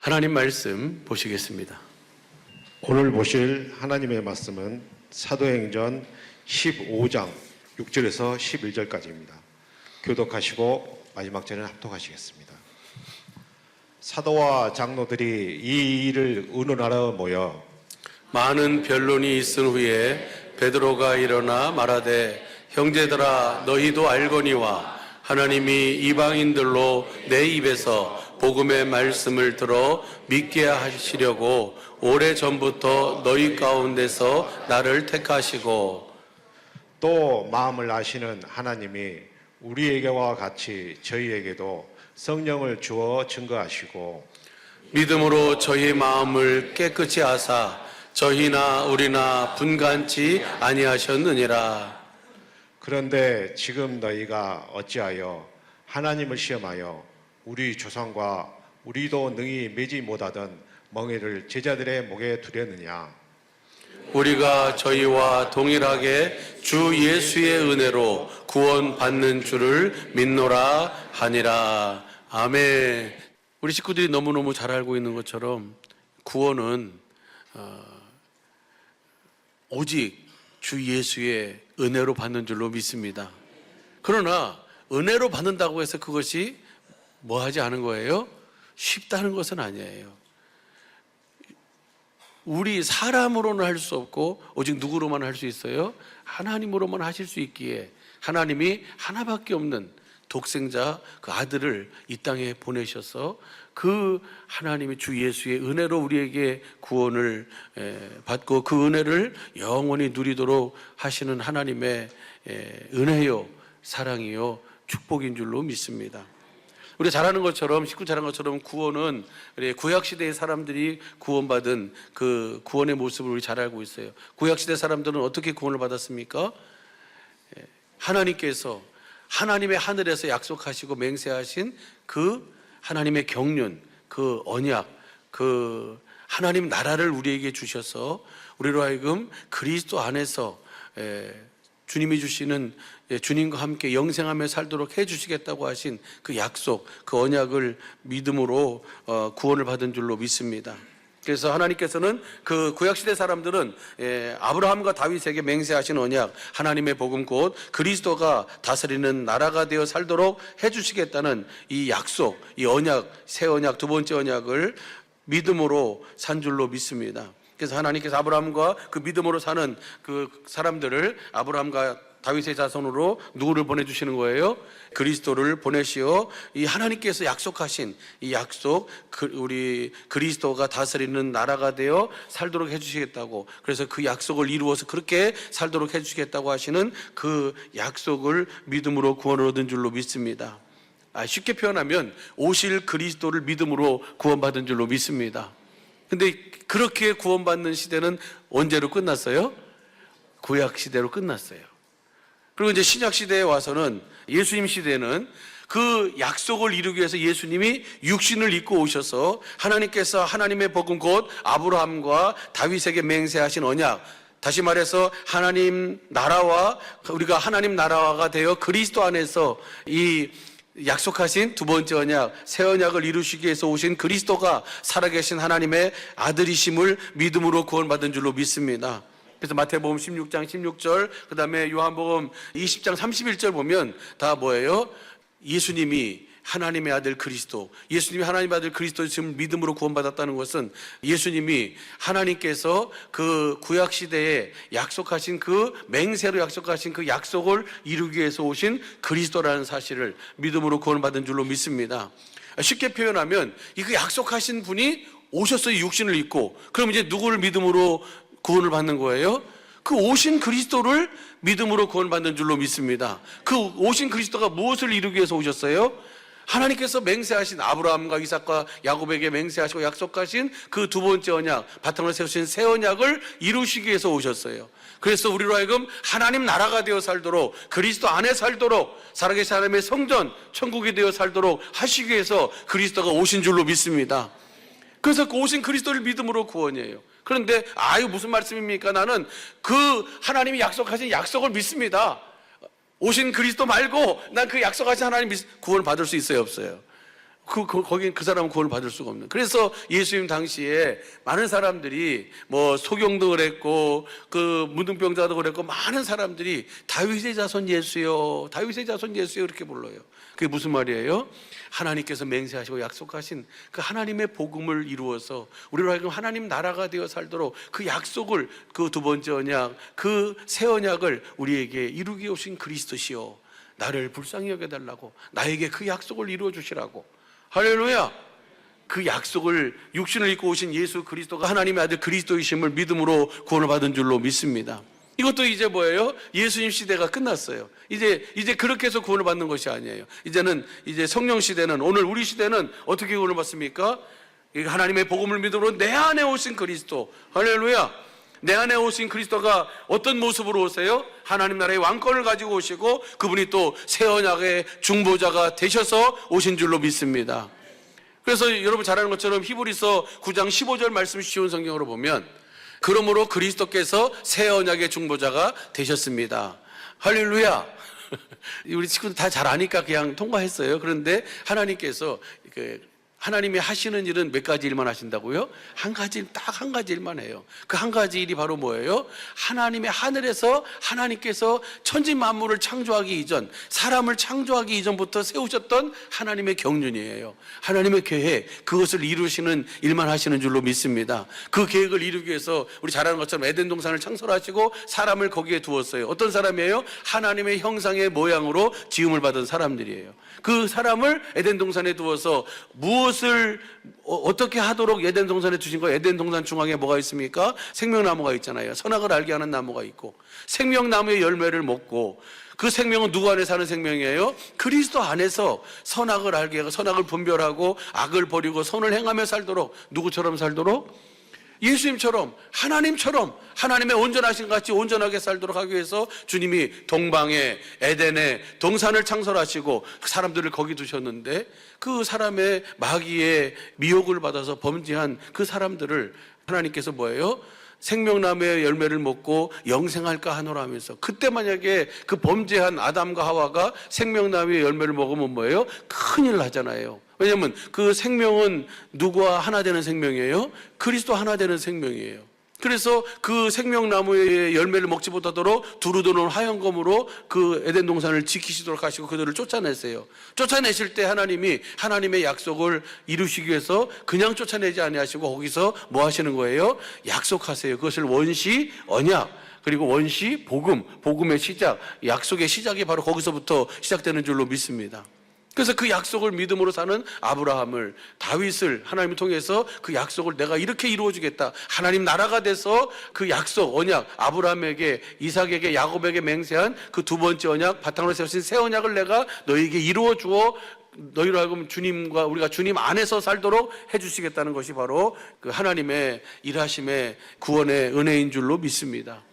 하나님 말씀 보시겠습니다. 오늘 보실 하나님의 말씀은 사도행전 15장 6절에서 11절까지입니다. 교독하시고 마지막 절에는 합독하시겠습니다. 사도와 장로들이 이 일을 의논하러 모여 많은 변론이 있은 후에 베드로가 일어나 말하되, 형제들아, 너희도 알거니와 하나님이 이방인들로 내 입에서 복음의 말씀을 들어 믿게 하시려고 오래전부터 너희 가운데서 나를 택하시고, 또 마음을 아시는 하나님이 우리에게와 같이 저희에게도 성령을 주어 증거하시고 믿음으로 저희 마음을 깨끗이 하사 저희나 우리나 분간치 아니하셨느니라. 그런데 지금 너희가 어찌하여 하나님을 시험하여 우리 조상과 우리도 능히 매지 못하던 멍에를 제자들의 목에 두려느냐. 우리가 저희와 동일하게 주 예수의 은혜로 구원받는 줄을 믿노라 하니라. 아멘. 우리 식구들이 너무너무 잘 알고 있는 것처럼 구원은 오직 주 예수의 은혜로 받는 줄로 믿습니다. 그러나 은혜로 받는다고 해서 그것이 뭐 하지 않은 거예요? 쉽다는 것은 아니에요. 우리 사람으로는 할 수 없고 오직 누구로만 할 수 있어요? 하나님으로만 하실 수 있기에 하나님이 하나밖에 없는 독생자 그 아들을 이 땅에 보내셔서 그 하나님의 주 예수의 은혜로 우리에게 구원을 받고 그 은혜를 영원히 누리도록 하시는 하나님의 은혜요, 사랑이요, 축복인 줄로 믿습니다. 우리가 잘 아는 것처럼, 식구 잘 아는 것처럼 구원은 구약시대의 사람들이 구원받은 그 구원의 모습을 우리 잘 알고 있어요. 구약시대 사람들은 어떻게 구원을 받았습니까? 하나님께서 하나님의 하늘에서 약속하시고 맹세하신 그 하나님의 경륜, 그 언약, 그 하나님 나라를 우리에게 주셔서 우리로 하여금 그리스도 안에서 주님이 주시는 주님과 함께 영생하며 살도록 해주시겠다고 하신 그 약속, 그 언약을 믿음으로 구원을 받은 줄로 믿습니다. 그래서 하나님께서는 그 구약시대 사람들은 아브라함과 다윗에게 맹세하신 언약, 하나님의 복음 곧 그리스도가 다스리는 나라가 되어 살도록 해주시겠다는 이 약속, 이 언약, 새 언약, 두 번째 언약을 믿음으로 산 줄로 믿습니다. 그래서 하나님께서 아브라함과 그 믿음으로 사는 그 사람들을 아브라함과 다윗의 자손으로 누구를 보내주시는 거예요? 그리스도를 보내시어 이 하나님께서 약속하신 이 약속, 우리 그리스도가 다스리는 나라가 되어 살도록 해주시겠다고, 그래서 그 약속을 이루어서 그렇게 살도록 해주시겠다고 하시는 그 약속을 믿음으로 구원을 얻은 줄로 믿습니다. 쉽게 표현하면 오실 그리스도를 믿음으로 구원받은 줄로 믿습니다. 근데 그렇게 구원받는 시대는 언제로 끝났어요? 구약 시대로 끝났어요. 그리고 이제 신약 시대에 와서는, 예수님 시대는 그 약속을 이루기 위해서 예수님이 육신을 입고 오셔서 하나님께서 하나님의 복음 곧 아브라함과 다윗에게 맹세하신 언약, 다시 말해서 하나님 나라와 우리가 하나님 나라가 되어 그리스도 안에서 이 약속하신 두 번째 언약, 새 언약을 이루시기 위해서 오신 그리스도가 살아계신 하나님의 아들이심을 믿음으로 구원받은 줄로 믿습니다. 그래서 마태복음 16장 16절, 그 다음에 요한복음 20장 31절 보면 다 뭐예요? 예수님이 하나님의 아들 그리스도, 예수님이 하나님의 아들 그리스도를 믿음으로 구원받았다는 것은 예수님이 하나님께서 그 구약시대에 약속하신 그 맹세로 약속하신 그 약속을 이루기 위해서 오신 그리스도라는 사실을 믿음으로 구원받은 줄로 믿습니다. 쉽게 표현하면 그 약속하신 분이 오셨어요. 육신을 입고. 그럼 이제 누구를 믿음으로 구원을 받는 거예요? 그 오신 그리스도를 믿음으로 구원받는 줄로 믿습니다. 그 오신 그리스도가 무엇을 이루기 위해서 오셨어요? 하나님께서 맹세하신 아브라함과 이삭과 야곱에게 맹세하시고 약속하신 그 두 번째 언약, 바탕을 세우신 새 언약을 이루시기 위해서 오셨어요. 그래서 우리로 하여금 하나님 나라가 되어 살도록, 그리스도 안에 살도록, 살아계신 하나님의 성전, 천국이 되어 살도록 하시기 위해서 그리스도가 오신 줄로 믿습니다. 그래서 그 오신 그리스도를 믿음으로 구원이에요. 그런데 무슨 말씀입니까? 나는 그 하나님이 약속하신 약속을 믿습니다. 오신 그리스도 말고 난 그 약속하신 하나님 구원을 받을 수 있어요, 없어요? 거긴 그 사람은 구원을 받을 수가 없는. 그래서 예수님 당시에 많은 사람들이 뭐 소경도 그랬고 그 문둥병자도 그랬고 많은 사람들이 다윗의 자손 예수요, 다윗의 자손 예수요 이렇게 불러요. 그게 무슨 말이에요? 하나님께서 맹세하시고 약속하신 그 하나님의 복음을 이루어서 우리로 하여금 하나님 나라가 되어 살도록 그 약속을, 그 두 번째 언약, 그 새 언약을 우리에게 이루게 오신 그리스도시요, 나를 불쌍히 여겨달라고, 나에게 그 약속을 이루어 주시라고. 할렐루야. 그 약속을 육신을 입고 오신 예수 그리스도가 하나님의 아들 그리스도이심을 믿음으로 구원을 받은 줄로 믿습니다. 이것도 이제 뭐예요? 예수님 시대가 끝났어요. 이제 그렇게 해서 구원을 받는 것이 아니에요. 이제 성령 시대는, 오늘 우리 시대는 어떻게 구원을 받습니까? 하나님의 복음을 믿음으로 내 안에 오신 그리스도. 할렐루야. 내 안에 오신 그리스도가 어떤 모습으로 오세요? 하나님 나라의 왕권을 가지고 오시고 그분이 또 새 언약의 중보자가 되셔서 오신 줄로 믿습니다. 그래서 여러분 잘 아는 것처럼 히브리서 9장 15절 말씀 쉬운 성경으로 보면, 그러므로 그리스도께서 새 언약의 중보자가 되셨습니다. 할렐루야. 우리 친구들 다 잘 아니까 그냥 통과했어요. 그런데 하나님께서 하나님이 하시는 일은 몇 가지 일만 하신다고요? 딱 한 가지 일만 해요. 그 한 가지 일이 바로 뭐예요? 하나님의 하늘에서 하나님께서 천지 만물을 창조하기 이전, 사람을 창조하기 이전부터 세우셨던 하나님의 경륜이에요. 하나님의 계획, 그것을 이루시는 일만 하시는 줄로 믿습니다. 그 계획을 이루기 위해서 우리 잘 아는 것처럼 에덴 동산을 창설하시고 사람을 거기에 두었어요. 어떤 사람이에요? 하나님의 형상의 모양으로 지음을 받은 사람들이에요. 그 사람을 에덴 동산에 두어서 무엇을 어떻게 하도록 에덴 동산에 두신 거예요? 에덴 동산 중앙에 뭐가 있습니까? 생명나무가 있잖아요. 선악을 알게 하는 나무가 있고, 생명나무의 열매를 먹고, 그 생명은 누구 안에 사는 생명이에요? 그리스도 안에서 선악을 알게 하고 선악을 분별하고 악을 버리고 선을 행하며 살도록, 누구처럼 살도록? 예수님처럼, 하나님처럼, 하나님의 온전하신 같이 온전하게 살도록 하기 위해서 주님이 동방에, 에덴에 동산을 창설하시고 사람들을 거기 두셨는데, 그 사람의 마귀의 미혹을 받아서 범죄한 그 사람들을 하나님께서 뭐예요? 생명나무의 열매를 먹고 영생할까 하노라 하면서, 그때 만약에 그 범죄한 아담과 하와가 생명나무의 열매를 먹으면 뭐예요? 큰일 나잖아요. 왜냐하면 그 생명은 누구와 하나 되는 생명이에요? 그리스도 하나 되는 생명이에요. 그래서 그 생명나무의 열매를 먹지 못하도록 두루두루 하얀 검으로 그 에덴 동산을 지키시도록 하시고 그들을 쫓아냈어요. 쫓아내실 때 하나님이 하나님의 약속을 이루시기 위해서 그냥 쫓아내지 아니하시고 거기서 뭐 하시는 거예요? 약속하세요. 그것을 원시 언약, 그리고 원시 복음, 복음의 시작, 약속의 시작이 바로 거기서부터 시작되는 줄로 믿습니다. 그래서 그 약속을 믿음으로 사는 아브라함을, 다윗을 하나님을 통해서 그 약속을 내가 이렇게 이루어주겠다, 하나님 나라가 돼서 그 약속, 언약, 아브라함에게, 이삭에게, 야곱에게 맹세한 그 두 번째 언약, 바탕으로 세우신 새 언약을 내가 너희에게 이루어주어 너희로 하여금 주님과 우리가 주님 안에서 살도록 해주시겠다는 것이 바로 그 하나님의 일하심의 구원의 은혜인 줄로 믿습니다.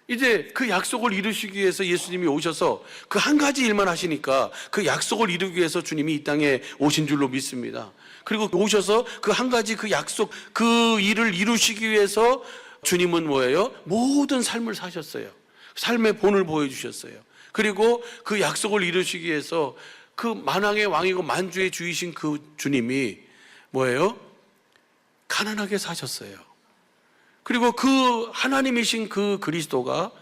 이제 그 약속을 이루시기 위해서 예수님이 오셔서 그 한 가지 일만 하시니까 그 약속을 이루기 위해서 주님이 이 땅에 오신 줄로 믿습니다. 그리고 오셔서 그 한 가지 그 약속, 그 일을 이루시기 위해서 주님은 뭐예요? 모든 삶을 사셨어요. 삶의 본을 보여주셨어요. 그리고 그 약속을 이루시기 위해서 그 만왕의 왕이고 만주의 주이신 그 주님이 뭐예요? 가난하게 사셨어요. 그리고 그 하나님이신 그 그리스도가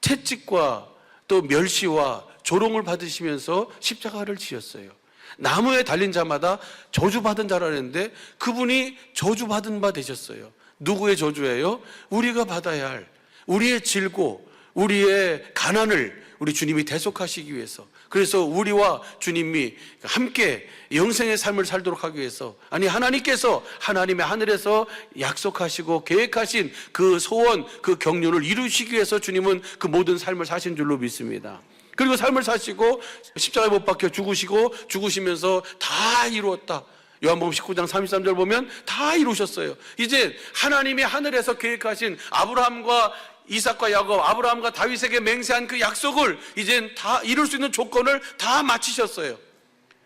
채찍과 또 멸시와 조롱을 받으시면서 십자가를 지었어요. 나무에 달린 자마다 저주받은 자라는데 그분이 저주받은 바 되셨어요. 누구의 저주예요? 우리가 받아야 할 우리의 질고 우리의 가난을 우리 주님이 대속하시기 위해서, 그래서 우리와 주님이 함께 영생의 삶을 살도록 하기 위해서, 아니 하나님께서 하나님의 하늘에서 약속하시고 계획하신 그 소원, 그 경륜을 이루시기 위해서 주님은 그 모든 삶을 사신 줄로 믿습니다. 그리고 삶을 사시고 십자가에 못 박혀 죽으시면서 다 이루었다. 요한복음 19장 33절 보면 다 이루셨어요. 이제 하나님이 하늘에서 계획하신 아브라함과 이삭과 야곱, 아브라함과 다윗에게 맹세한 그 약속을 이젠 다 이룰 수 있는 조건을 다 마치셨어요.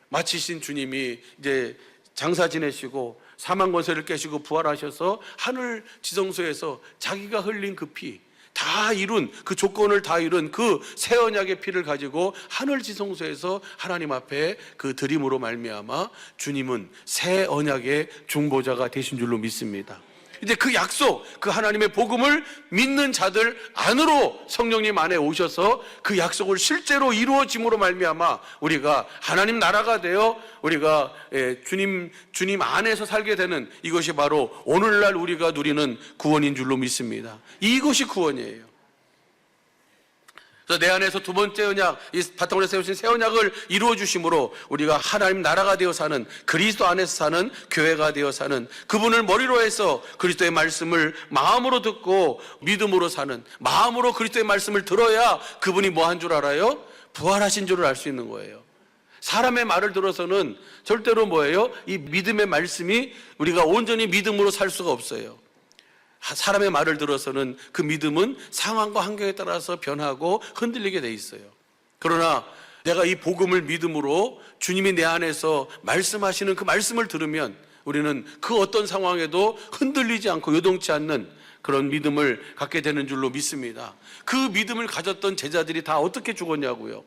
마치신 주님이 이제 장사 지내시고 사망 권세를 깨시고 부활하셔서 하늘 지성소에서 자기가 흘린 그 피, 다 이룬 그 조건을 다 이룬 그 새 언약의 피를 가지고 하늘 지성소에서 하나님 앞에 그 드림으로 말미암아 주님은 새 언약의 중보자가 되신 줄로 믿습니다. 이제 그 약속, 그 하나님의 복음을 믿는 자들 안으로 성령님 안에 오셔서 그 약속을 실제로 이루어짐으로 말미암아 우리가 하나님 나라가 되어 우리가 주님 안에서 살게 되는 이것이 바로 오늘날 우리가 누리는 구원인 줄로 믿습니다. 이것이 구원이에요. 그래서 내 안에서 두 번째 언약, 이 바탕으로 세우신 새 언약을 이루어 주심으로 우리가 하나님 나라가 되어 사는, 그리스도 안에서 사는 교회가 되어 사는, 그분을 머리로 해서 그리스도의 말씀을 마음으로 듣고 믿음으로 사는, 마음으로 그리스도의 말씀을 들어야 그분이 뭐 한 줄 알아요? 부활하신 줄을 알 수 있는 거예요. 사람의 말을 들어서는 절대로 뭐예요? 이 믿음의 말씀이 우리가 온전히 믿음으로 살 수가 없어요. 사람의 말을 들어서는 그 믿음은 상황과 환경에 따라서 변하고 흔들리게 돼 있어요. 그러나 내가 이 복음을 믿음으로 주님이 내 안에서 말씀하시는 그 말씀을 들으면 우리는 그 어떤 상황에도 흔들리지 않고 요동치 않는 그런 믿음을 갖게 되는 줄로 믿습니다. 그 믿음을 가졌던 제자들이 다 어떻게 죽었냐고요?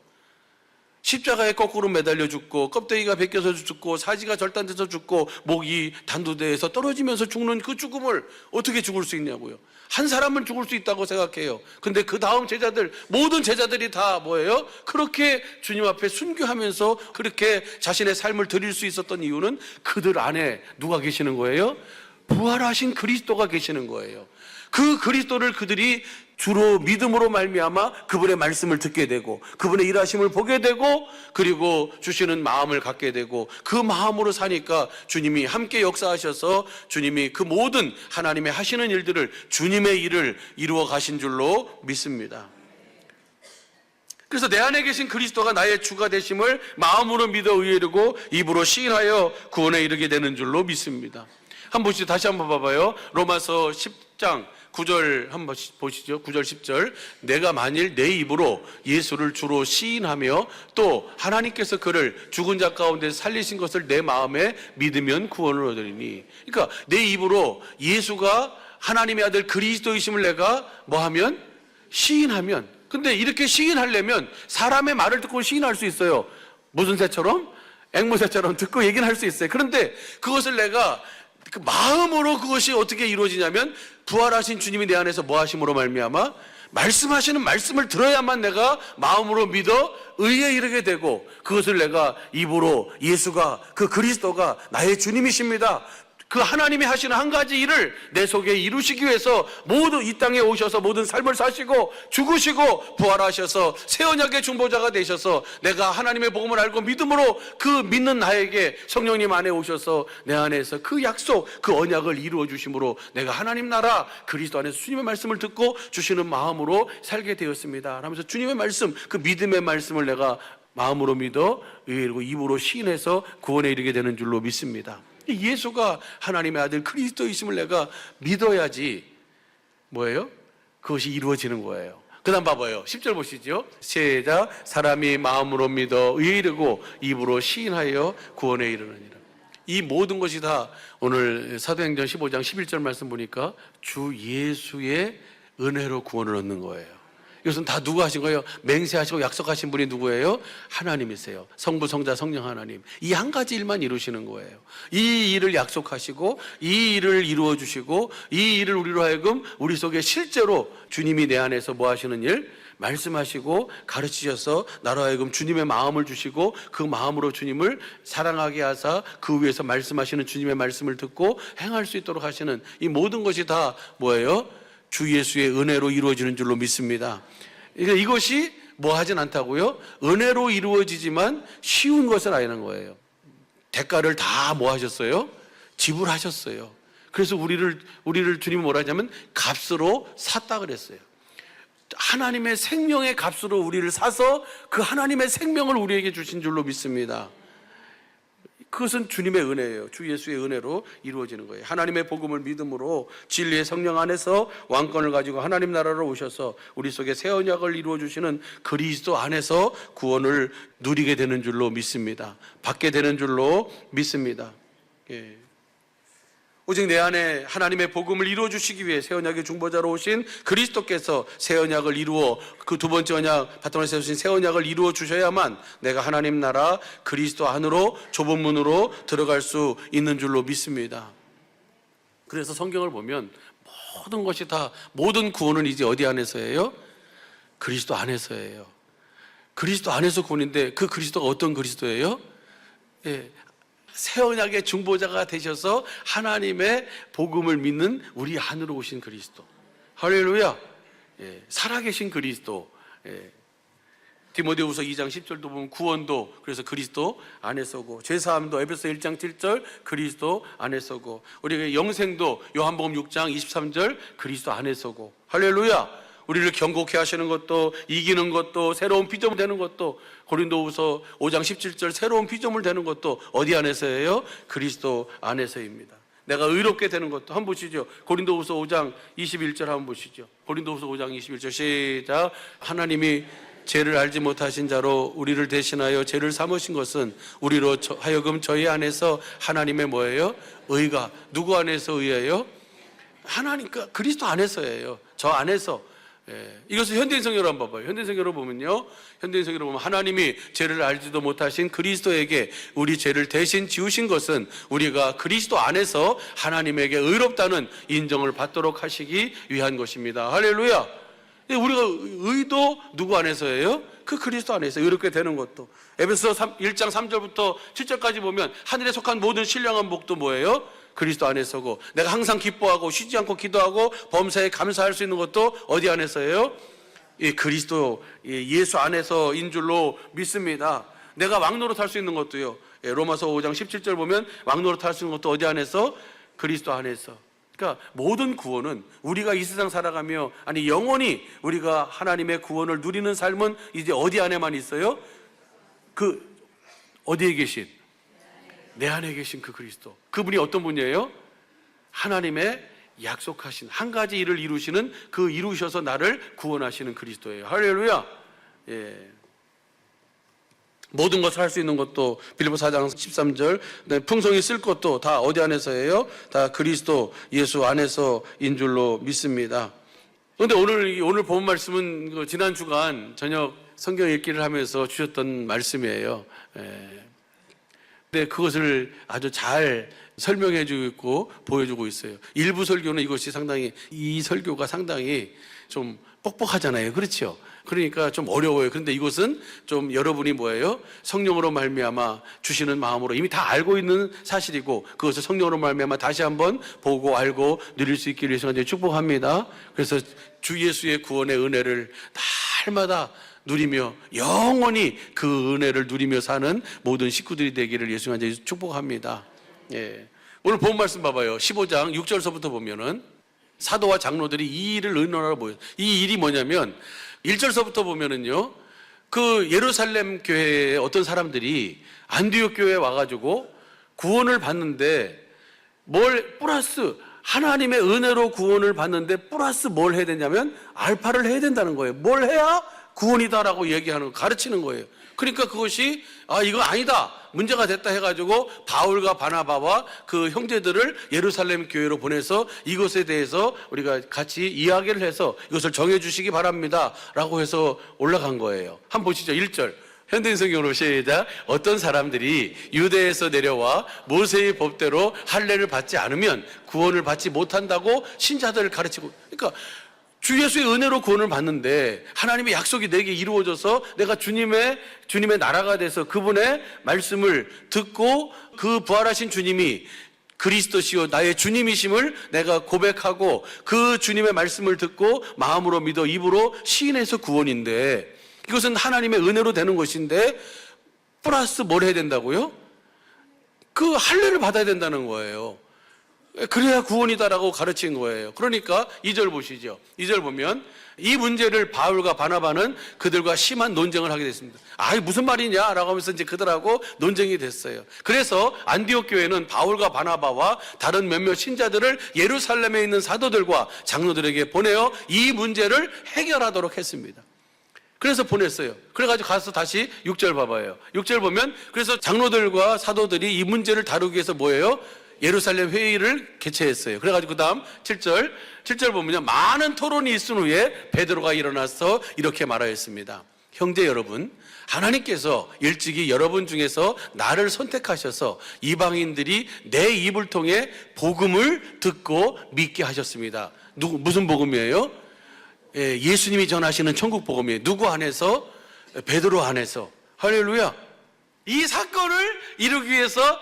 십자가에 거꾸로 매달려 죽고 껍데기가 벗겨서 죽고 사지가 절단돼서 죽고 목이 단두대에서 떨어지면서 죽는 그 죽음을 어떻게 죽을 수 있냐고요. 한 사람은 죽을 수 있다고 생각해요. 근데 그 다음 제자들, 모든 제자들이 다 뭐예요? 그렇게 주님 앞에 순교하면서 그렇게 자신의 삶을 드릴 수 있었던 이유는 그들 안에 누가 계시는 거예요? 부활하신 그리스도가 계시는 거예요. 그 그리스도를 그들이 주로 믿음으로 말미암아 그분의 말씀을 듣게 되고 그분의 일하심을 보게 되고 그리고 주시는 마음을 갖게 되고 그 마음으로 사니까 주님이 함께 역사하셔서 주님이 그 모든 하나님의 하시는 일들을 주님의 일을 이루어 가신 줄로 믿습니다. 그래서 내 안에 계신 그리스도가 나의 주가 되심을 마음으로 믿어 의뢰하고 입으로 시인하여 구원에 이르게 되는 줄로 믿습니다. 한번 보시죠. 다시 한번 봐봐요. 로마서 10장 9절 한번 보시죠. 9절 10절. 내가 만일 내 입으로 예수를 주로 시인하며 또 하나님께서 그를 죽은 자 가운데 살리신 것을 내 마음에 믿으면 구원을 얻으리니. 그러니까 내 입으로 예수가 하나님의 아들 그리스도이심을 내가 뭐하면? 시인하면. 근데 이렇게 시인하려면 사람의 말을 듣고 시인할 수 있어요. 무슨 새처럼? 앵무새처럼 듣고 얘기는 할 수 있어요. 그런데 그것을 내가 그 마음으로 그것이 어떻게 이루어지냐면 부활하신 주님이 내 안에서 뭐 하심으로 말미암아 말씀하시는 말씀을 들어야만 내가 마음으로 믿어 의에 이르게 되고 그것을 내가 입으로 예수가 그 그리스도가 나의 주님이십니다. 그 하나님이 하시는 한 가지 일을 내 속에 이루시기 위해서 모두 이 땅에 오셔서 모든 삶을 사시고 죽으시고 부활하셔서 새 언약의 중보자가 되셔서 내가 하나님의 복음을 알고 믿음으로 그 믿는 나에게 성령님 안에 오셔서 내 안에서 그 약속, 그 언약을 이루어 주심으로 내가 하나님 나라 그리스도 안에서 주님의 말씀을 듣고 주시는 마음으로 살게 되었습니다. 하면서 주님의 말씀, 그 믿음의 말씀을 내가 마음으로 믿어 그리고 입으로 시인해서 구원에 이르게 되는 줄로 믿습니다. 예수가 하나님의 아들 그리스도이심을 내가 믿어야지 뭐예요? 그것이 이루어지는 거예요. 그 다음 봐봐요. 10절 보시죠. 시작. 사람이 마음으로 믿어 의에 이르고 입으로 시인하여 구원에 이르느니라. 이 모든 것이 다 오늘 사도행전 15장 11절 말씀 보니까 주 예수의 은혜로 구원을 얻는 거예요. 이것은 다 누가 하신 거예요? 맹세하시고 약속하신 분이 누구예요? 하나님이세요. 성부, 성자, 성령 하나님. 이 한 가지 일만 이루시는 거예요. 이 일을 약속하시고 이 일을 이루어 주시고 이 일을 우리로 하여금 우리 속에 실제로 주님이 내 안에서 뭐 하시는 일? 말씀하시고 가르치셔서 나로 하여금 주님의 마음을 주시고 그 마음으로 주님을 사랑하게 하사 그 위에서 말씀하시는 주님의 말씀을 듣고 행할 수 있도록 하시는 이 모든 것이 다 뭐예요? 주 예수의 은혜로 이루어지는 줄로 믿습니다. 이것이 뭐 하진 않다고요? 은혜로 이루어지지만 쉬운 것은 아니라는 거예요. 대가를 다 뭐 하셨어요? 지불하셨어요. 그래서 우리를 주님이 뭐라 하냐면 값으로 샀다 그랬어요. 하나님의 생명의 값으로 우리를 사서 그 하나님의 생명을 우리에게 주신 줄로 믿습니다. 그것은 주님의 은혜예요. 주 예수의 은혜로 이루어지는 거예요. 하나님의 복음을 믿음으로 진리의 성령 안에서 왕권을 가지고 하나님 나라로 오셔서 우리 속에 새 언약을 이루어 주시는 그리스도 안에서 구원을 누리게 되는 줄로 믿습니다. 받게 되는 줄로 믿습니다. 예. 오직 내 안에 하나님의 복음을 이루어 주시기 위해 새 언약의 중보자로 오신 그리스도께서 새 언약을 이루어 그 두 번째 언약 바탕을 세우신 새 언약을 이루어 주셔야만 내가 하나님 나라 그리스도 안으로 좁은 문으로 들어갈 수 있는 줄로 믿습니다. 그래서 성경을 보면 모든 것이 다 모든 구원은 이제 어디 안에서예요? 그리스도 안에서예요. 그리스도 안에서 구원인데 그 그리스도가 어떤 그리스도예요? 예, 새 언약의 중보자가 되셔서 하나님의 복음을 믿는 우리 안으로 오신 그리스도. 할렐루야. 예, 살아계신 그리스도. 예. 디모데후서 2장 10절도 보면 구원도 그래서 그리스도 안에서고, 죄사함도 에베소 1장 7절 그리스도 안에서고, 우리가 영생도 요한복음 6장 23절 그리스도 안에서고. 할렐루야. 우리를 경고케 하시는 것도, 이기는 것도, 새로운 피조물 되는 것도, 고린도후서 5장 17절 새로운 피조물 되는 것도 어디 안에서예요? 그리스도 안에서입니다. 내가 의롭게 되는 것도 한번 보시죠. 고린도후서 5장 21절 한번 보시죠. 고린도후서 5장 21절 시작. 하나님이 죄를 알지 못하신 자로 우리를 대신하여 죄를 삼으신 것은 우리로 하여금 저희 안에서 하나님의 뭐예요? 의가. 누구 안에서 의예요? 하나님, 그리스도 안에서예요. 저 안에서. 예, 이것을 현대인성경으로 한번 봐봐요. 현대인성경으로 보면요, 현대인성경으로 보면 하나님이 죄를 알지도 못하신 그리스도에게 우리 죄를 대신 지우신 것은 우리가 그리스도 안에서 하나님에게 의롭다는 인정을 받도록 하시기 위한 것입니다. 할렐루야. 우리가 의도 누구 안에서예요? 그 그리스도 안에서 의롭게 되는 것도. 에베소 1장 3절부터 7절까지 보면 하늘에 속한 모든 신령한 복도 뭐예요? 그리스도 안에서고, 내가 항상 기뻐하고 쉬지 않고 기도하고 범사에 감사할 수 있는 것도 어디 안에서예요? 이 그리스도 예수 안에서인 줄로 믿습니다. 내가 왕노릇 할 수 있는 것도요, 로마서 5장 17절 보면 왕노릇 할 수 있는 것도 어디 안에서? 그리스도 안에서. 그러니까 모든 구원은 우리가 이 세상 살아가며, 아니 영원히 우리가 하나님의 구원을 누리는 삶은 이제 어디 안에만 있어요? 그 어디에 계신? 내 안에 계신 그 그리스도. 그분이 어떤 분이에요? 하나님의 약속하신 한 가지 일을 이루시는, 그 이루셔서 나를 구원하시는 그리스도예요. 할렐루야. 예. 모든 것을 할 수 있는 것도 빌립보 4장 13절, 풍성히 쓸 것도 다 어디 안에서예요? 다 그리스도 예수 안에서인 줄로 믿습니다. 그런데 오늘 본 말씀은 지난 주간 저녁 성경 읽기를 하면서 주셨던 말씀이에요. 근데 그것을 아주 잘 설명해 주고 있고 보여주고 있어요. 일부 설교는 이 설교가 상당히 좀 뻑뻑하잖아요. 그렇죠? 그러니까 좀 어려워요. 그런데 이것은 좀 여러분이 뭐예요? 성령으로 말미암아 주시는 마음으로 이미 다 알고 있는 사실이고, 그것을 성령으로 말미암아 다시 한번 보고 알고 누릴 수 있기를 예수님께 축복합니다. 그래서 주 예수의 구원의 은혜를 날마다 누리며 영원히 그 은혜를 누리며 사는 모든 식구들이 되기를 예수님께 축복합니다. 예. 오늘 본 말씀 봐봐요. 15장 6절서부터 보면은 사도와 장로들이 이 일을 의논하러 모였어요. 이 일이 뭐냐면 1절서부터 보면은요, 그 예루살렘 교회에 어떤 사람들이 안디옥 교회에 와가지고 구원을 받는데 플러스 하나님의 은혜로 구원을 받는데 플러스 뭘 해야 되냐면 알파를 해야 된다는 거예요. 뭘 해야 구원이다라고 얘기하는, 가르치는 거예요. 그러니까 그것이 이거 아니다, 문제가 됐다 해가지고 바울과 바나바와 그 형제들을 예루살렘 교회로 보내서 이것에 대해서 우리가 같이 이야기를 해서 이것을 정해주시기 바랍니다 라고 해서 올라간 거예요. 한번 보시죠. 1절 현대인성경으로 시작. 어떤 사람들이 유대에서 내려와 모세의 법대로 할례를 받지 않으면 구원을 받지 못한다고 신자들을 가르치고, 그러니까 주 예수의 은혜로 구원을 받는데 하나님의 약속이 내게 이루어져서 내가 주님의 나라가 돼서 그분의 말씀을 듣고 그 부활하신 주님이 그리스도시요 나의 주님이심을 내가 고백하고 그 주님의 말씀을 듣고 마음으로 믿어 입으로 시인해서 구원인데, 이것은 하나님의 은혜로 되는 것인데 플러스 뭘 해야 된다고요? 그 할례를 받아야 된다는 거예요. 그래야 구원이다라고 가르친 거예요. 그러니까 2절 보시죠. 2절 보면 이 문제를 바울과 바나바는 그들과 심한 논쟁을 하게 됐습니다. 무슨 말이냐라고 하면서 이제 그들하고 논쟁이 됐어요. 그래서 안디옥 교회는 바울과 바나바와 다른 몇몇 신자들을 예루살렘에 있는 사도들과 장로들에게 보내어 이 문제를 해결하도록 했습니다. 그래서 보냈어요. 그래가지고 가서 다시 6절 봐봐요. 6절 보면 그래서 장로들과 사도들이 이 문제를 다루기 위해서 뭐예요? 예루살렘 회의를 개최했어요. 그래가지고 그다음 7절 보면요, 많은 토론이 있은 후에 베드로가 일어나서 이렇게 말하였습니다. 형제 여러분, 하나님께서 일찍이 여러분 중에서 나를 선택하셔서 이방인들이 내 입을 통해 복음을 듣고 믿게 하셨습니다. 무슨 복음이에요? 예수님이 전하시는 천국 복음이에요. 누구 안에서? 베드로 안에서. 할렐루야. 이 사건을 이루기 위해서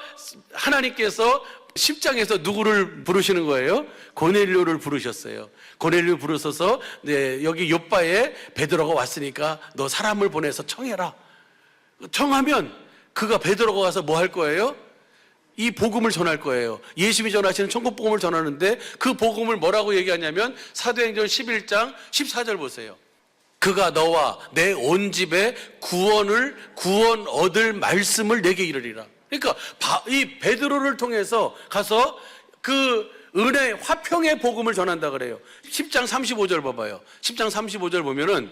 하나님께서 10장에서 누구를 부르시는 거예요? 고넬료를 부르셨어요. 고넬료 부르셔서 여기 요바에 베드로가 왔으니까 너 사람을 보내서 청해라. 청하면 그가 베드로가 가서 뭐 할 거예요? 이 복음을 전할 거예요. 예수님이 전하시는 천국 복음을 전하는데 그 복음을 뭐라고 얘기하냐면 사도행전 11장 14절 보세요. 그가 너와 내 온 집에 구원 얻을 말씀을 내게 이르리라. 그러니까 이 베드로를 통해서 가서 그 은혜 화평의 복음을 전한다 그래요. 10장 35절 봐봐요. 10장 35절 보면은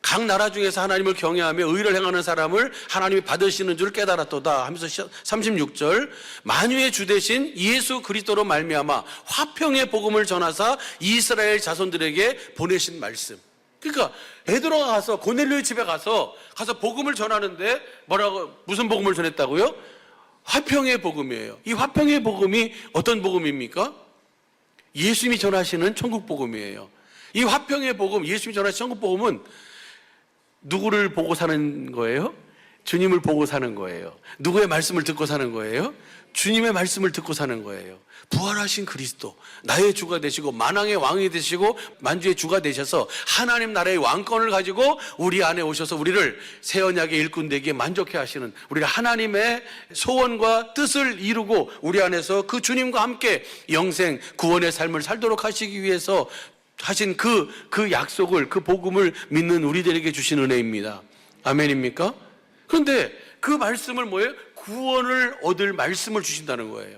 각 나라 중에서 하나님을 경외하며 의를 행하는 사람을 하나님이 받으시는 줄 깨달았도다 하면서 36절 만유의 주 대신 예수 그리스도로 말미암아 화평의 복음을 전하사 이스라엘 자손들에게 보내신 말씀. 그러니까 베드로가 가서 고넬료의 집에 가서 복음을 전하는데 무슨 복음을 전했다고요? 화평의 복음이에요. 이 화평의 복음이 어떤 복음입니까? 예수님이 전하시는 천국 복음이에요. 이 화평의 복음, 예수님이 전하시는 천국 복음은 누구를 보고 사는 거예요? 주님을 보고 사는 거예요. 누구의 말씀을 듣고 사는 거예요? 주님의 말씀을 듣고 사는 거예요. 부활하신 그리스도, 나의 주가 되시고 만왕의 왕이 되시고 만주의 주가 되셔서 하나님 나라의 왕권을 가지고 우리 안에 오셔서 우리를 새 언약의 일꾼 되기에 만족해 하시는, 우리가 하나님의 소원과 뜻을 이루고 우리 안에서 그 주님과 함께 영생 구원의 삶을 살도록 하시기 위해서 하신 그 약속을, 그 복음을 믿는 우리들에게 주신 은혜입니다. 아멘입니까? 그런데 그 말씀을 뭐예요? 구원을 얻을 말씀을 주신다는 거예요.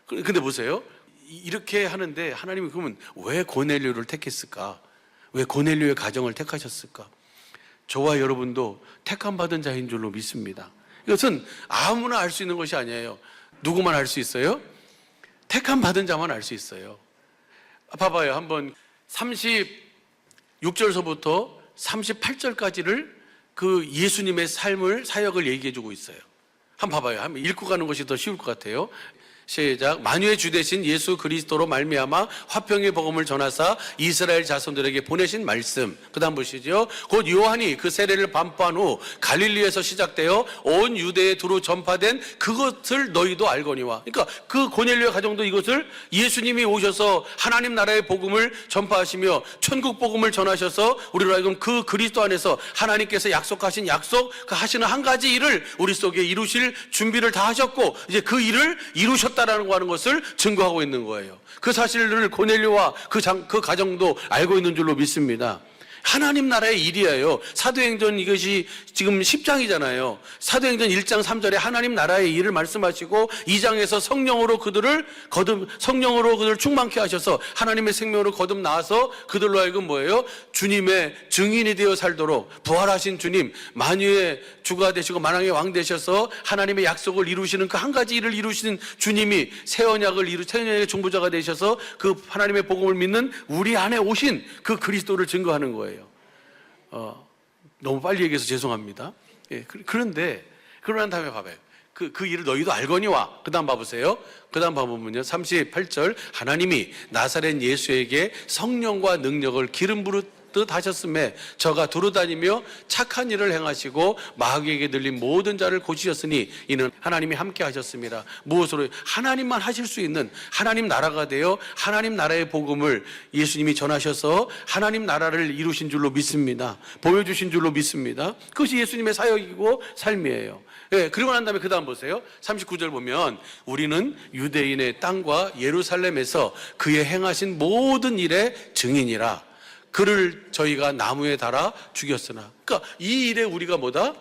근데 보세요. 이렇게 하는데 하나님이 그러면 왜 고넬료를 택했을까? 왜 고넬료의 가정을 택하셨을까? 저와 여러분도 택함받은 자인 줄로 믿습니다. 이것은 아무나 알 수 있는 것이 아니에요. 누구만 알 수 있어요? 택함받은 자만 알 수 있어요. 봐봐요. 한번 36절서부터 38절까지를 그 예수님의 삶을, 사역을 얘기해 주고 있어요. 한번 봐봐요. 한번 읽고 가는 것이 더 쉬울 것 같아요. 시작. 만유의 주 대신 예수 그리스도로 말미암아 화평의 복음을 전하사 이스라엘 자손들에게 보내신 말씀. 그 다음 보시죠. 곧 요한이 그 세례를 반포한 후 갈릴리에서 시작되어 온 유대에 두루 전파된 그것을 너희도 알거니와. 그러니까 그 고넬료 가정도 이것을 예수님이 오셔서 하나님 나라의 복음을 전파하시며 천국 복음을 전하셔서 우리로 하여금 그 그리스도 안에서 하나님께서 약속하신 하시는 한 가지 일을 우리 속에 이루실 준비를 다 하셨고 이제 그 일을 이루셨다라는 거 하는 것을 증거하고 있는 거예요. 그 사실을 고넬료와 그 가정도 알고 있는 줄로 믿습니다. 하나님 나라의 일이에요. 사도행전 이것이 지금 10장이잖아요. 사도행전 1장 3절에 하나님 나라의 일을 말씀하시고 2장에서 성령으로 그들을 충만케 하셔서 하나님의 생명으로 거듭 나와서 그들로 하여금 뭐예요? 주님의 증인이 되어 살도록 부활하신 주님, 만유의 주가 되시고 만왕의 왕 되셔서 하나님의 약속을 이루시는 그 한 가지 일을 이루시는 주님이 새 언약의 중보자가 되셔서 그 하나님의 복음을 믿는 우리 안에 오신 그 그리스도를 증거하는 거예요. 너무 빨리 얘기해서 죄송합니다. 예, 그런데 그러난 다음에 봐봐요. 그 일을 너희도 알거니와. 그 다음 봐보세요. 그 다음 봐보면요. 38절 하나님이 나사렛 예수에게 성령과 능력을 기름 부르듯 하셨음에 저가 두루다니며 착한 일을 행하시고 마귀에게 들린 모든 자를 고치셨으니 이는 하나님이 함께 하셨습니다. 무엇으로? 하나님만 하실 수 있는 하나님 나라가 되어 하나님 나라의 복음을 예수님이 전하셔서 하나님 나라를 이루신 줄로 믿습니다. 보여주신 줄로 믿습니다. 그것이 예수님의 사역이고 삶이에요. 예, 그리고 난 다음에 그 다음 보세요. 39절 보면 우리는 유대인의 땅과 예루살렘에서 그의 행하신 모든 일의 증인이라. 그를 저희가 나무에 달아 죽였으나. 그러니까 이 일에 우리가 뭐다?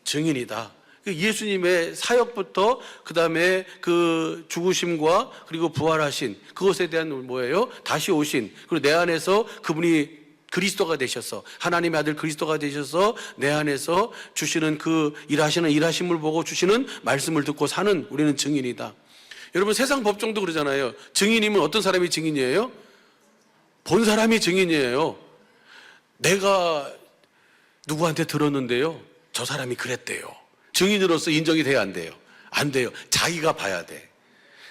증인이다. 예수님의 사역부터 그 다음에 그 죽으심과 그리고 부활하신 그것에 대한 뭐예요? 다시 오신, 그리고 내 안에서 그분이 그리스도가 되셔서 하나님의 아들 그리스도가 되셔서 내 안에서 주시는 그 일하심을 보고 주시는 말씀을 듣고 사는 우리는 증인이다. 여러분 세상 법정도 그러잖아요. 증인이면 어떤 사람이 증인이에요? 본 사람이 증인이에요. 내가 누구한테 들었는데요, 저 사람이 그랬대요. 증인으로서 인정이 돼야 안 돼요? 안 돼요. 자기가 봐야 돼.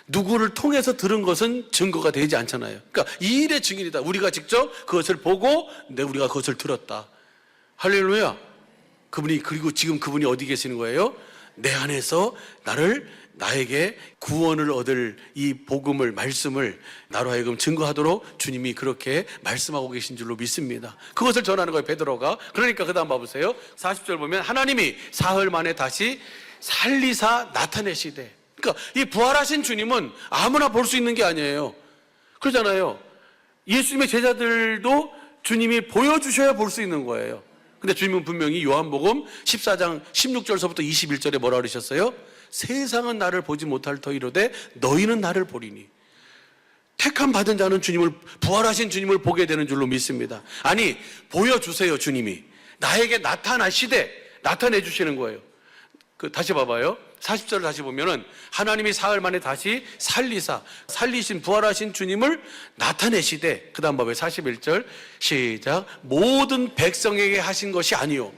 누구를 통해서 들은 것은 증거가 되지 않잖아요. 그러니까 이 일의 증인이다. 우리가 직접 그것을 보고 우리가 그것을 들었다. 할렐루야. 그리고 지금 그분이 어디 계시는 거예요? 내 안에서 나에게 구원을 얻을 이 복음을, 말씀을 나로 하여금 증거하도록 주님이 그렇게 말씀하고 계신 줄로 믿습니다. 그것을 전하는 거예요, 베드로가. 그러니까 그 다음 봐보세요. 40절 보면 하나님이 사흘 만에 다시 살리사 나타내시되. 그러니까 이 부활하신 주님은 아무나 볼 수 있는 게 아니에요. 그러잖아요. 예수님의 제자들도 주님이 보여주셔야 볼 수 있는 거예요. 근데 주님은 분명히 요한복음 14장 16절서부터 21절에 뭐라 그러셨어요? 세상은 나를 보지 못할 터이로되 너희는 나를 보리니. 택함 받은 자는 부활하신 주님을 보게 되는 줄로 믿습니다. 아니, 보여주세요. 주님이 나에게 나타내 주시는 거예요. 다시 봐봐요. 40절을 다시 보면은 하나님이 사흘 만에 다시 살리신 부활하신 주님을 나타내시되, 그 다음 봐봐요. 41절 시작. 모든 백성에게 하신 것이 아니요.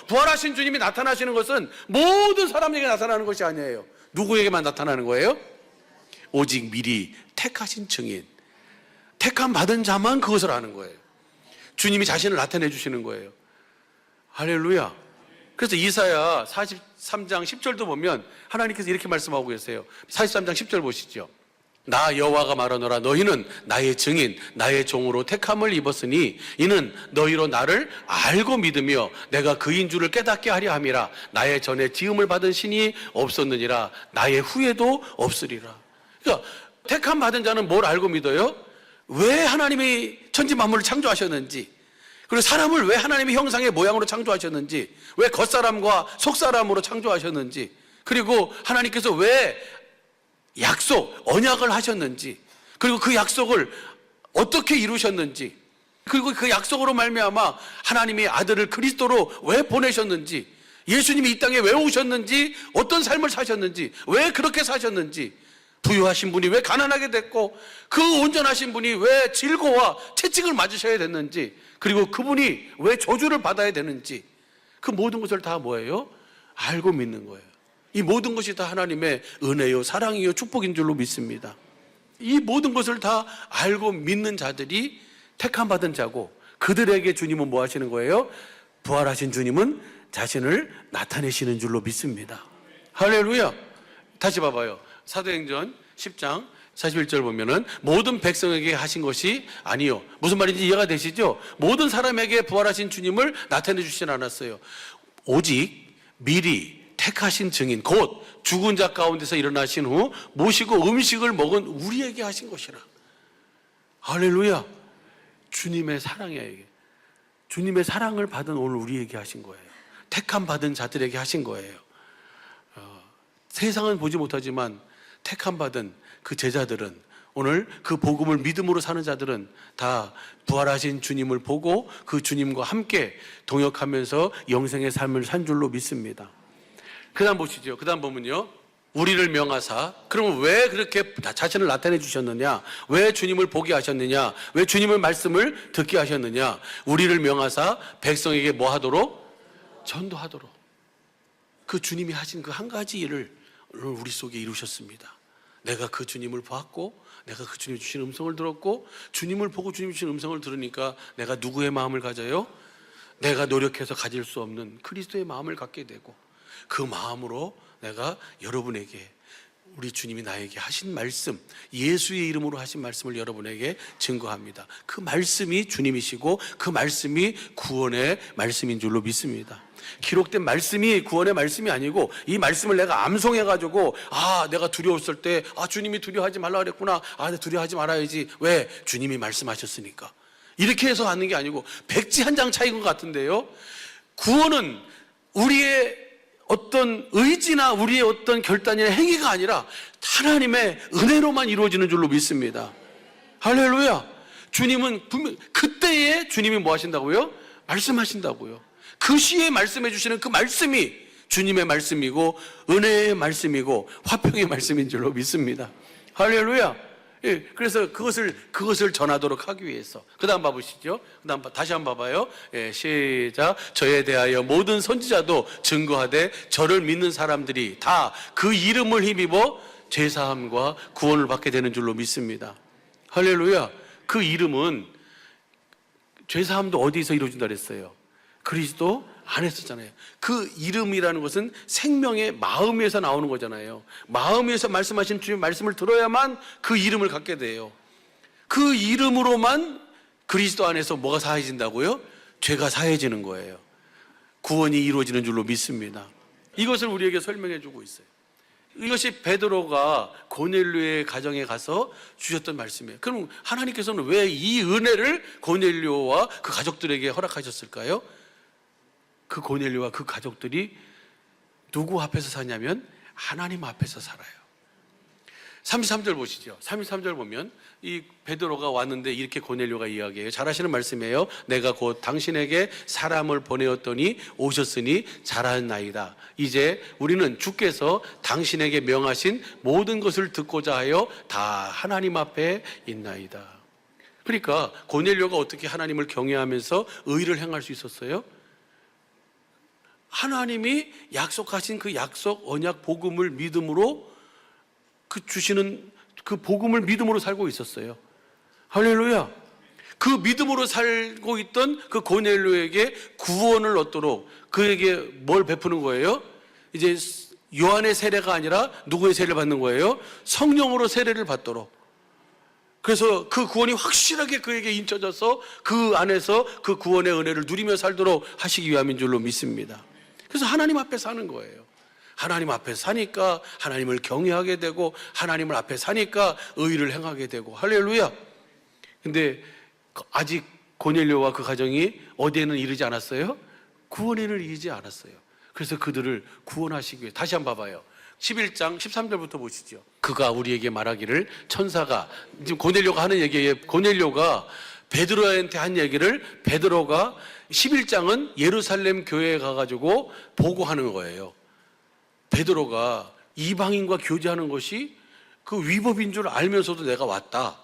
부활하신 주님이 나타나시는 것은 모든 사람에게 나타나는 것이 아니에요. 누구에게만 나타나는 거예요? 오직 미리 택하신 증인, 택함 받은 자만 그것을 아는 거예요. 주님이 자신을 나타내 주시는 거예요. 할렐루야. 그래서 이사야 43장 10절도 보면 하나님께서 이렇게 말씀하고 계세요. 43장 10절 보시죠. 나 여호와가 말하노라. 너희는 나의 증인, 나의 종으로 택함을 입었으니 이는 너희로 나를 알고 믿으며 내가 그인 줄을 깨닫게 하려 함이라. 나의 전에 지음을 받은 신이 없었느니라. 나의 후에도 없으리라. 그러니까 택함 받은 자는 뭘 알고 믿어요? 왜 하나님이 천지 만물을 창조하셨는지, 그리고 사람을 왜 하나님의 형상의 모양으로 창조하셨는지, 왜 겉사람과 속사람으로 창조하셨는지, 그리고 하나님께서 왜 언약을 하셨는지, 그리고 그 약속을 어떻게 이루셨는지, 그리고 그 약속으로 말미암아 하나님의 아들을 그리스도로 왜 보내셨는지, 예수님이 이 땅에 왜 오셨는지, 어떤 삶을 사셨는지, 왜 그렇게 사셨는지, 부유하신 분이 왜 가난하게 됐고, 그 온전하신 분이 왜 질고와 채찍을 맞으셔야 됐는지, 그리고 그분이 왜 저주를 받아야 되는지, 그 모든 것을 다 뭐예요? 알고 믿는 거예요. 이 모든 것이 다 하나님의 은혜요, 사랑이요, 축복인 줄로 믿습니다. 이 모든 것을 다 알고 믿는 자들이 택함 받은 자고, 그들에게 주님은 뭐 하시는 거예요? 부활하신 주님은 자신을 나타내시는 줄로 믿습니다. 할렐루야. 다시 봐봐요. 사도행전 10장 41절 보면은 모든 백성에게 하신 것이 아니요. 무슨 말인지 이해가 되시죠? 모든 사람에게 부활하신 주님을 나타내 주시진 않았어요. 오직 미리 택하신 증인, 곧 죽은 자 가운데서 일어나신 후 모시고 음식을 먹은 우리에게 하신 것이라. 할렐루야. 주님의 사랑이에요, 이게. 주님의 사랑을 받은 오늘 우리에게 하신 거예요. 택함 받은 자들에게 하신 거예요. 세상은 보지 못하지만 택함 받은 그 제자들은, 오늘 그 복음을 믿음으로 사는 자들은 다 부활하신 주님을 보고 그 주님과 함께 동역하면서 영생의 삶을 산 줄로 믿습니다. 그 다음 보시죠. 그 다음 보면요, 우리를 명하사. 그러면 왜 그렇게 자신을 나타내 주셨느냐, 왜 주님을 보게 하셨느냐, 왜 주님의 말씀을 듣게 하셨느냐. 우리를 명하사 백성에게 뭐 하도록? 전도하도록. 그 주님이 하신 그 한 가지 일을 우리 속에 이루셨습니다. 내가 그 주님을 봤고, 내가 그 주님 주신 음성을 들었고, 주님을 보고 주님 주신 음성을 들으니까 내가 누구의 마음을 가져요? 내가 노력해서 가질 수 없는 그리스도의 마음을 갖게 되고, 그 마음으로 내가 여러분에게, 우리 주님이 나에게 하신 말씀, 예수의 이름으로 하신 말씀을 여러분에게 증거합니다. 그 말씀이 주님이시고 그 말씀이 구원의 말씀인 줄로 믿습니다. 기록된 말씀이 구원의 말씀이 아니고, 이 말씀을 내가 암송해가지고, 내가 두려웠을 때, 주님이 두려워하지 말라 그랬구나, 내가 두려워하지 말아야지. 왜? 주님이 말씀하셨으니까. 이렇게 해서 하는 게 아니고, 백지 한 장 차이인 것 같은데요, 구원은 우리의 어떤 의지나 우리의 어떤 결단이나 행위가 아니라 하나님의 은혜로만 이루어지는 줄로 믿습니다. 할렐루야. 주님은 분명 그때에 주님이 뭐 하신다고요? 말씀하신다고요. 그 시에 말씀해 주시는 그 말씀이 주님의 말씀이고 은혜의 말씀이고 화평의 말씀인 줄로 믿습니다. 할렐루야. 예, 그래서 그것을 전하도록 하기 위해서. 그 다음 봐보시죠. 그 다음 다시 한번 봐봐요. 예, 시작. 저에 대하여 모든 선지자도 증거하되 저를 믿는 사람들이 다 그 이름을 힘입어 죄사함과 구원을 받게 되는 줄로 믿습니다. 할렐루야. 그 이름은 죄사함도 어디서 이루어진다 그랬어요? 그리스도 안에서잖아요. 그 이름이라는 것은 생명의 마음에서 나오는 거잖아요. 마음에서 말씀하신 주의 말씀을 들어야만 그 이름을 갖게 돼요. 그 이름으로만 그리스도 안에서 뭐가 사해진다고요? 죄가 사해지는 거예요. 구원이 이루어지는 줄로 믿습니다. 이것을 우리에게 설명해 주고 있어요. 이것이 베드로가 고넬료의 가정에 가서 주셨던 말씀이에요. 그럼 하나님께서는 왜 이 은혜를 고넬료와 그 가족들에게 허락하셨을까요? 그 고넬료와 그 가족들이 누구 앞에서 사냐면 하나님 앞에서 살아요. 33절 보시죠. 33절 보면 이 베드로가 왔는데 이렇게 고넬료가 이야기해요. 잘 하시는 말씀이에요. 내가 곧 당신에게 사람을 보내었더니 오셨으니 잘하나이다. 이제 우리는 주께서 당신에게 명하신 모든 것을 듣고자 하여 다 하나님 앞에 있나이다. 그러니까 고넬료가 어떻게 하나님을 경외하면서 의를 행할 수 있었어요? 하나님이 약속하신 그 약속 언약 복음을 믿음으로 그 주시는 그 복음을 믿음으로 살고 있었어요. 할렐루야. 그 믿음으로 살고 있던 그 고넬료에게 구원을 얻도록 그에게 뭘 베푸는 거예요? 이제 요한의 세례가 아니라 누구의 세례를 받는 거예요? 성령으로 세례를 받도록. 그래서 그 구원이 확실하게 그에게 인쳐져서 그 안에서 그 구원의 은혜를 누리며 살도록 하시기 위함인 줄로 믿습니다. 그래서 하나님 앞에 사는 거예요. 하나님 앞에 사니까 하나님을 경외하게 되고 하나님을 앞에 사니까 의를 행하게 되고 할렐루야. 근데 아직 고넬료와 그 가정이 어디에는 이르지 않았어요? 구원에는 이르지 않았어요. 그래서 그들을 구원하시기 위해 다시 한번 봐봐요. 11장 13절부터 보시죠. 그가 우리에게 말하기를 천사가 지금 고넬료가 하는 얘기에 고넬료가 베드로한테 한 얘기를 베드로가 11장은 예루살렘 교회에 가가지고 보고하는 거예요. 베드로가 이방인과 교제하는 것이 그 위법인 줄 알면서도 내가 왔다.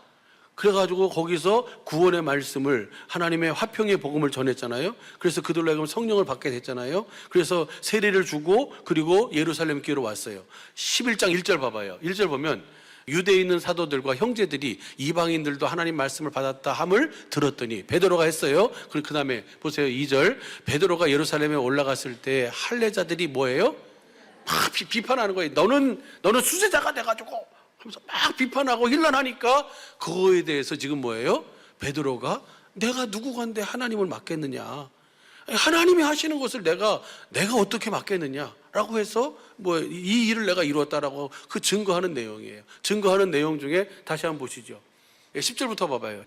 그래가지고 거기서 구원의 말씀을 하나님의 화평의 복음을 전했잖아요. 그래서 그들로 하여금 성령을 받게 됐잖아요. 그래서 세례를 주고 그리고 예루살렘 교회로 왔어요. 11장 1절 봐봐요. 1절 보면 유대에 있는 사도들과 형제들이 이방인들도 하나님 말씀을 받았다 함을 들었더니 베드로가 했어요. 그 다음에 보세요. 2절 베드로가 예루살렘에 올라갔을 때 할례자들이 뭐예요? 막 비판하는 거예요. 너는 수제자가 돼가지고 하면서 막 비판하고 힐난하니까 그거에 대해서 지금 뭐예요? 베드로가 내가 누구간데 하나님을 맡겠느냐? 하나님이 하시는 것을 내가 어떻게 맡겠느냐라고 해서 뭐 이 일을 내가 이루었다라고 그 증거하는 내용이에요. 증거하는 내용 중에 다시 한번 보시죠. 10절부터 봐봐요.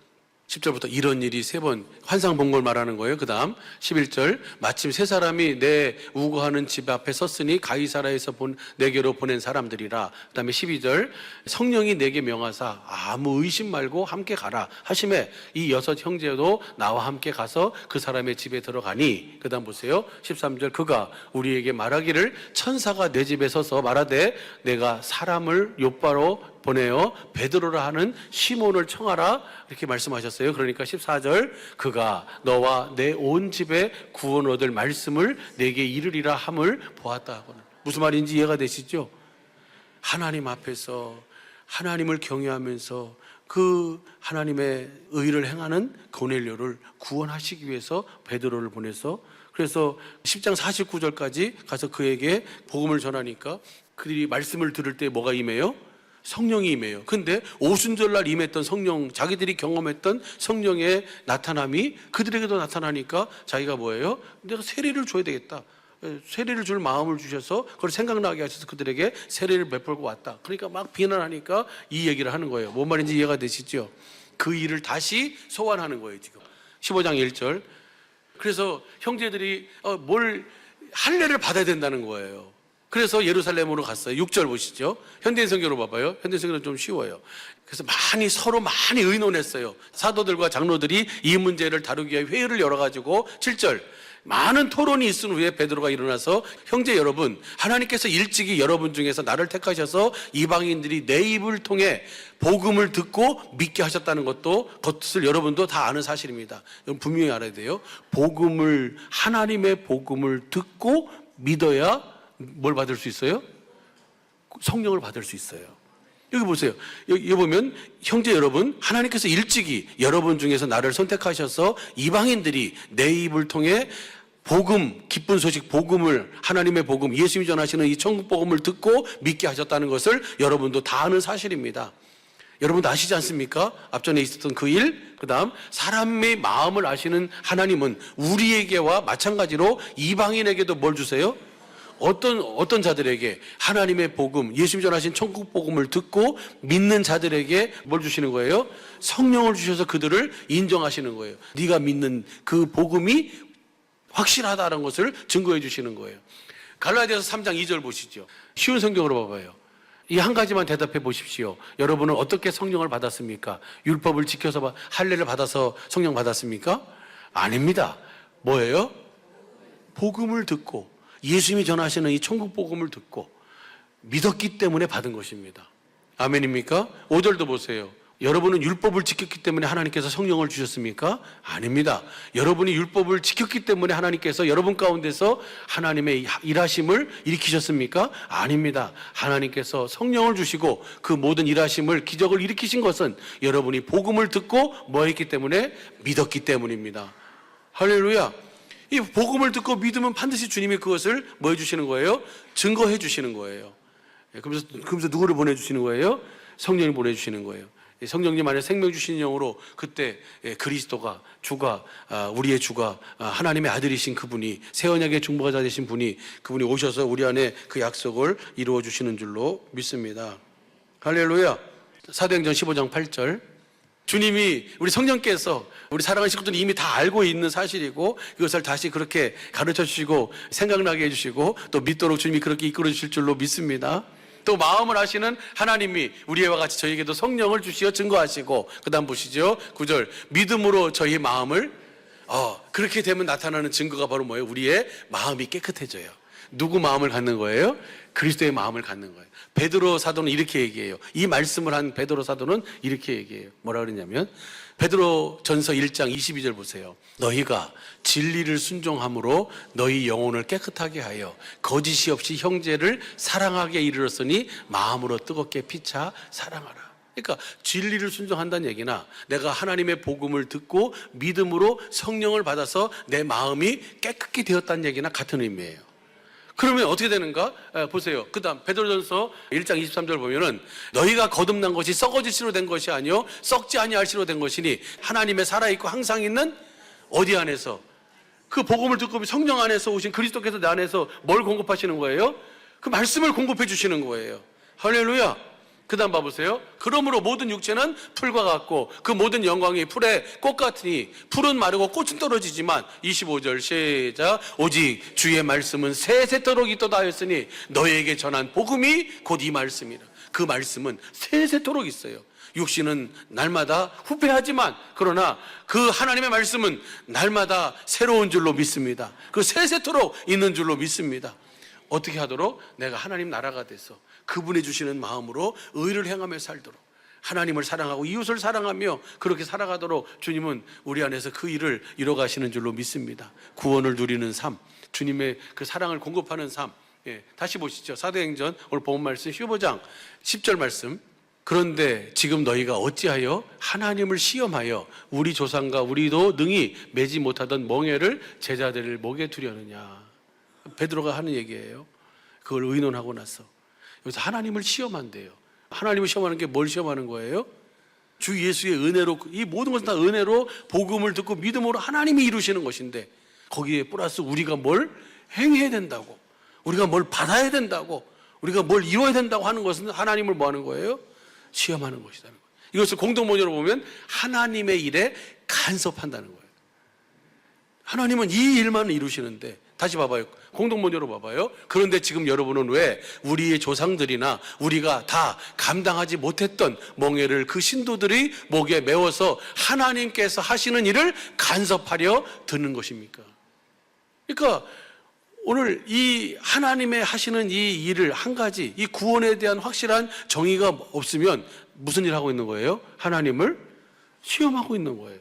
10절부터 이런 일이 3번 환상 본 걸 말하는 거예요. 그 다음 11절 마침 3사람이 내 우거하는 집 앞에 섰으니 가이사라에서 내게로 보낸 사람들이라. 그 다음에 12절 성령이 내게 명하사 아무 의심 말고 함께 가라 하심에 이 6 형제도 나와 함께 가서 그 사람의 집에 들어가니. 그 다음 보세요. 13절 그가 우리에게 말하기를 천사가 내 집에 서서 말하되 내가 사람을 욥바로 보내어 베드로라 하는 시몬을 청하라 이렇게 말씀하셨어요. 그러니까 14절 그가 너와 내 온 집에 구원 얻을 말씀을 내게 이르리라 함을 보았다 하고는 무슨 말인지 이해가 되시죠? 하나님 앞에서 하나님을 경외하면서 그 하나님의 의를 행하는 고넬료를 구원하시기 위해서 베드로를 보내서 그래서 10장 49절까지 가서 그에게 복음을 전하니까 그들이 말씀을 들을 때 뭐가 임해요? 성령이 임해요. 근데 오순절날 임했던 성령, 자기들이 경험했던 성령의 나타남이 그들에게도 나타나니까 자기가 뭐예요? 내가 세례를 줘야 되겠다. 세례를 줄 마음을 주셔서 그걸 생각나게 하셔서 그들에게 세례를 베풀고 왔다. 그러니까 막 비난하니까 이 얘기를 하는 거예요. 뭔 말인지 이해가 되시죠? 그 일을 다시 소환하는 거예요, 지금. 15장 1절. 그래서 형제들이 뭘 할례를 받아야 된다는 거예요. 그래서 예루살렘으로 갔어요. 6절 보시죠. 현대인 성경으로 봐봐요. 현대인 성경은 좀 쉬워요. 그래서 서로 많이 의논했어요. 사도들과 장로들이 이 문제를 다루기 위해 회의를 열어가지고 7절 많은 토론이 있은 후에 베드로가 일어나서 형제 여러분, 하나님께서 일찍이 여러분 중에서 나를 택하셔서 이방인들이 내 입을 통해 복음을 듣고 믿게 하셨다는 것을 여러분도 다 아는 사실입니다. 여러분 분명히 알아야 돼요. 하나님의 복음을 듣고 믿어야 뭘 받을 수 있어요? 성령을 받을 수 있어요. 여기 보세요. 여기 보면 형제 여러분, 하나님께서 일찍이 여러분 중에서 나를 선택하셔서 이방인들이 내 입을 통해 복음, 기쁜 소식, 복음을, 하나님의 복음, 예수님이 전하시는 이 천국 복음을 듣고 믿게 하셨다는 것을 여러분도 다 아는 사실입니다. 여러분도 아시지 않습니까? 앞전에 있었던 그 일, 그 다음 사람의 마음을 아시는 하나님은 우리에게와 마찬가지로 이방인에게도 뭘 주세요? 어떤 자들에게 하나님의 복음, 예수님 전하신 천국 복음을 듣고 믿는 자들에게 뭘 주시는 거예요? 성령을 주셔서 그들을 인정하시는 거예요. 네가 믿는 그 복음이 확실하다는 것을 증거해 주시는 거예요. 갈라디아서 3장 2절 보시죠. 쉬운 성경으로 봐봐요. 이 한 가지만 대답해 보십시오. 여러분은 어떻게 성령을 받았습니까? 율법을 지켜서 할례를 받아서 성령 받았습니까? 아닙니다. 뭐예요? 복음을 듣고 예수님이 전하시는 이 천국 복음을 듣고 믿었기 때문에 받은 것입니다. 아멘입니까? 5절도 보세요. 여러분은 율법을 지켰기 때문에 하나님께서 성령을 주셨습니까? 아닙니다. 여러분이 율법을 지켰기 때문에 하나님께서 여러분 가운데서 하나님의 일하심을 일으키셨습니까? 아닙니다. 하나님께서 성령을 주시고 그 모든 일하심을, 기적을 일으키신 것은 여러분이 복음을 듣고 뭐 했기 때문에? 믿었기 때문입니다. 할렐루야. 이 복음을 듣고 믿으면 반드시 주님이 그것을 뭐 해주시는 거예요? 증거해 주시는 거예요. 그러면서 누구를 보내주시는 거예요? 성령을 보내주시는 거예요. 성령님 안에 생명 주신 영으로 그때 그리스도가, 우리의 주가 하나님의 아들이신 그분이, 새 언약의 중보자 되신 분이, 그분이 오셔서 우리 안에 그 약속을 이루어 주시는 줄로 믿습니다. 할렐루야. 사도행전 15장 8절. 주님이, 우리 성령께서 우리 사랑하는 식구들은 이미 다 알고 있는 사실이고 이것을 다시 그렇게 가르쳐 주시고 생각나게 해주시고 또 믿도록 주님이 그렇게 이끌어 주실 줄로 믿습니다. 또 마음을 아시는 하나님이 우리와 같이 저희에게도 성령을 주시어 증거하시고, 그 다음 보시죠. 9절. 믿음으로 저희 마음을, 그렇게 되면 나타나는 증거가 바로 뭐예요? 우리의 마음이 깨끗해져요. 누구 마음을 갖는 거예요? 그리스도의 마음을 갖는 거예요. 베드로 사도는 이렇게 얘기해요. 이 말씀을 한 베드로 사도는 이렇게 얘기해요. 뭐라 그러냐면 베드로 전서 1장 22절 보세요. 너희가 진리를 순종함으로 너희 영혼을 깨끗하게 하여 거짓이 없이 형제를 사랑하게 이르렀으니 마음으로 뜨겁게 피차 사랑하라. 그러니까 진리를 순종한다는 얘기나 내가 하나님의 복음을 듣고 믿음으로 성령을 받아서 내 마음이 깨끗게 되었다는 얘기나 같은 의미예요. 그러면 어떻게 되는가? 보세요. 그 다음 베드로전서 1장 23절 보면은 너희가 거듭난 것이 썩어질 씨로 된 것이 아니요 썩지 아니할 씨로 된 것이니 하나님의 살아있고 항상 있는 어디 안에서? 그 복음을 듣고 성령 안에서 오신 그리스도께서 내 안에서 뭘 공급하시는 거예요? 그 말씀을 공급해 주시는 거예요. 할렐루야. 그 다음 봐보세요. 그러므로 모든 육체는 풀과 같고 그 모든 영광이 풀의 꽃 같으니 풀은 마르고 꽃은 떨어지지만 25절 시작. 오직 주의 말씀은 세세토록 있도다 하였으니 너희에게 전한 복음이 곧 이 말씀이라. 그 말씀은 세세토록 있어요. 육신은 날마다 후패하지만 그러나 그 하나님의 말씀은 날마다 새로운 줄로 믿습니다. 그 세세토록 있는 줄로 믿습니다. 어떻게 하도록? 내가 하나님 나라가 돼서 그분이 주시는 마음으로 의를 행하며 살도록, 하나님을 사랑하고 이웃을 사랑하며 그렇게 살아가도록 주님은 우리 안에서 그 일을 이뤄가시는 줄로 믿습니다. 구원을 누리는 삶, 주님의 그 사랑을 공급하는 삶. 다시 보시죠. 사도행전 오늘 본 말씀 15장 10절 말씀. 그런데 지금 너희가 어찌하여 하나님을 시험하여 우리 조상과 우리도 능히 매지 못하던 멍에를 제자들을 목에 두려느냐. 베드로가 하는 얘기예요. 그걸 의논하고 나서 여기서 하나님을 시험한대요. 하나님을 시험하는 게 뭘 시험하는 거예요? 주 예수의 은혜로, 이 모든 것은 다 은혜로 복음을 듣고 믿음으로 하나님이 이루시는 것인데 거기에 플러스 우리가 뭘 행해야 된다고, 우리가 뭘 받아야 된다고, 우리가 뭘 이루어야 된다고 하는 것은 하나님을 뭐 하는 거예요? 시험하는 것이라는 거예요. 이것을 공동번역으로 보면 하나님의 일에 간섭한다는 거예요. 하나님은 이 일만 이루시는데, 다시 봐봐요. 공동번역으로 봐봐요. 그런데 지금 여러분은 왜 우리의 조상들이나 우리가 다 감당하지 못했던 멍에를 그 신도들이 목에 메워서 하나님께서 하시는 일을 간섭하려 드는 것입니까? 그러니까 오늘 이 하나님의 하시는 이 일을 한 가지, 이 구원에 대한 확실한 정의가 없으면 무슨 일 하고 있는 거예요? 하나님을 시험하고 있는 거예요.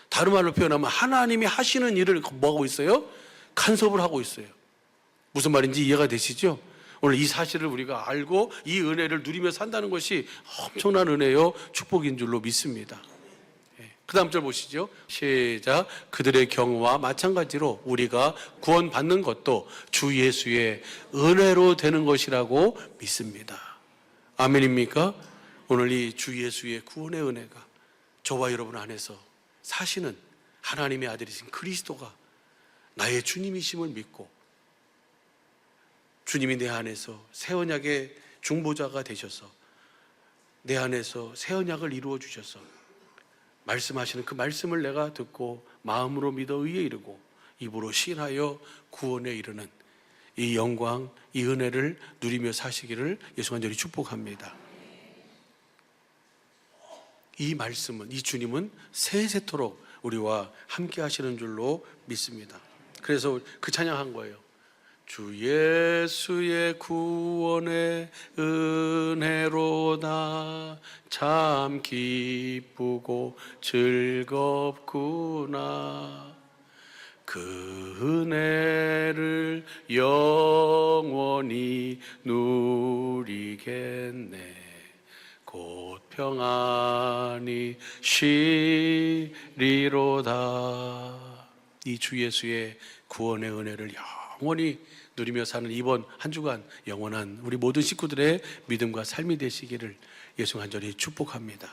다른 말로 표현하면 하나님이 하시는 일을 뭐 하고 있어요? 간섭을 하고 있어요. 무슨 말인지 이해가 되시죠? 오늘 이 사실을 우리가 알고 이 은혜를 누리며 산다는 것이 엄청난 은혜요 축복인 줄로 믿습니다. 그 다음 절 보시죠. 시작. 그들의 경우와 마찬가지로 우리가 구원받는 것도 주 예수의 은혜로 되는 것이라고 믿습니다. 아멘입니까? 오늘 이 주 예수의 구원의 은혜가 저와 여러분 안에서 사시는 하나님의 아들이신 그리스도가 나의 주님이심을 믿고 주님이 내 안에서 새 언약의 중보자가 되셔서 내 안에서 새 언약을 이루어 주셔서 말씀하시는 그 말씀을 내가 듣고 마음으로 믿어 의에 이르고 입으로 시인하여 구원에 이르는 이 영광, 이 은혜를 누리며 사시기를 예수 간절히 축복합니다. 이 말씀은, 이 주님은 세세토록 우리와 함께 하시는 줄로 믿습니다. 그래서 그 찬양한 거예요. 주 예수의 구원의 은혜로다 참 기쁘고 즐겁구나 그 은혜를 영원히 누리겠네 곧 평안히 쉬리로다. 이 주 예수의 구원의 은혜를 영원히 누리며 사는 이번 한 주간 영원한 우리 모든 식구들의 믿음과 삶이 되시기를 예수 간절히 축복합니다.